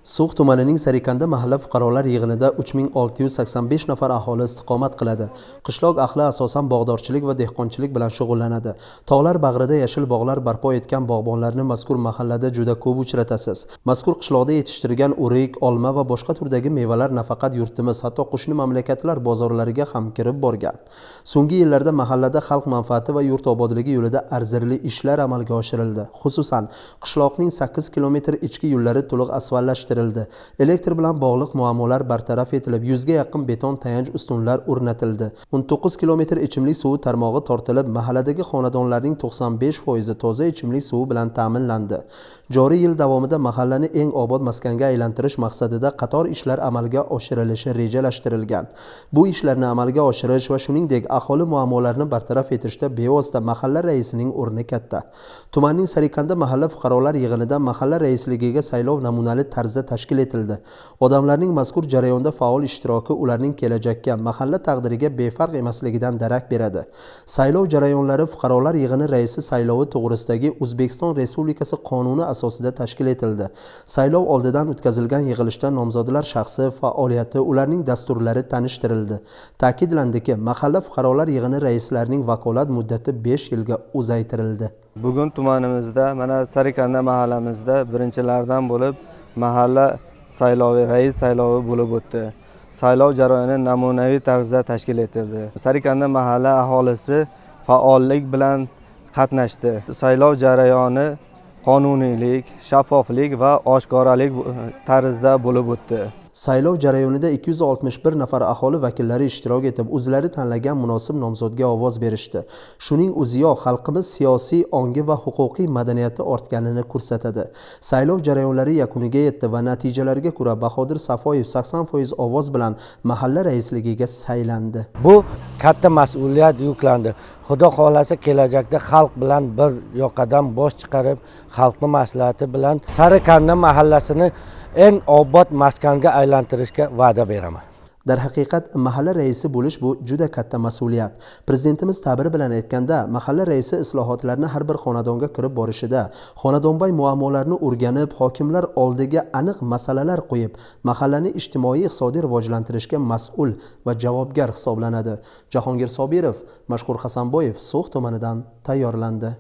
So'x tumanining Sarikanda mahalla fuqarolar yig'inida 3685 nafar aholi istiqomat qiladi. Qishloq ahli asosan bog'dorchilik va dehqonchilik bilan shug'ullanadi. Tog'lar bag'rida yashil bog'lar barpo etgan bog'bonlarni mazkur mahallada juda ko'p uchratasiz. Mazkur qishloqda yetishtirilgan o'rik, olma va boshqa turdagi mevalar nafaqat yurtimiz, hatto qo'shni mamlakatlar bozorlariga ham kirib borgan. So'nggi yillarda mahallada xalq manfaati va yurt obodligi yo'lida arzirli ishlar amalga oshirildi. Xususan, qishloqning 8 kilometr ichki yo'llari to'liq asfaltlashtirildi. Elektr bilan bog'liq muammolar bartaraf etilib, 100 ga yaqin beton tayanch ustunlar o'rnatildi. 19 kilometr ichimlik suvi tarmog'i tortilib, mahalladagi xonadonlarning 95% toza ichimlik suvi bilan ta'minlandi. Joriy yil davomida mahallani eng obod maskanga aylantirish maqsadida qator ishlar amalga oshirilishi rejalashtirilgan. Bu ishlarni amalga oshirish va shuningdek aholi muammolarini bartaraf etishda bevosita mahalla raisining o'rni katta. Tumanning Sarikanda mahalla fuqarolar yig'inida mahalla raisligiga saylov namunali tarzda tashkil etildi. Odamlarning mazkur jarayonda faol ishtiroki ularning kelajakka, mahalla taqdiriga befarq emasligidan darak beradi. Saylov jarayonlari fuqarolar yig'ini raisi saylovi to'g'risidagi O'zbekiston Respublikasi qonuni asosida tashkil etildi. Saylov oldidan o'tkazilgan yig'ilishda nomzodlar shaxsi, faoliyati, ularning dasturlari tanishtirildi. Ta'kidlandiki, mahalla fuqarolar yig'ini raislarining vakolat muddati 5 yilga uzaytirildi. Bugun tumanimizda, mana Sarikanda mahallamizda birinchilardan bo'lib mahalla saylovi, rais saylovi bo'lib o'tdi. Saylov jarayoni namunaviy tarzda tashkil etildi. Sarikanda mahalla aholisi faollik bilan qatnashdi. Saylov jarayoni qonuniylik, shaffoflik va oshkoralik tarzda bo'lib o'tdi. Saylov jarayonida 261 nafar aholi vakillari ishtirok etib, o'zlari tanlagan munosib nomzodga ovoz berishdi. Shuning o'ziyoq xalqimiz siyosiy ongi va huquqiy madaniyati ortganini ko'rsatadi. Saylov jarayonlari yakuniga yetdi va natijalarga ko'ra Bahodir Safoyev 80% ovoz bilan mahalla raisligiga saylandi. Bu katta mas'uliyat yuklandi. Xudo xolasa kelajakda xalq bilan bir yoqadan bosh chiqarib, xalqning maslahati bilan Sarikanda mahallasini eng obod maskanga aylantirishga va'da beraman. Darhaqiqat mahalla raisi bo'lish bu juda katta mas'uliyat. Prezidentimiz ta'biri bilan aytganda, mahalla raisi islohotlarni har bir xonadonga kirib borishida, xonadonbay muammolarni o'rganib, hokimlar oldiga aniq masalalar qo'yib, mahallani ijtimoiy-iqtisodiy rivojlantirishga mas'ul va javobgar hisoblanadi. Jahongir Sobirov, Mashhur Hasanboyev So'x tumanidan tayyorlandi.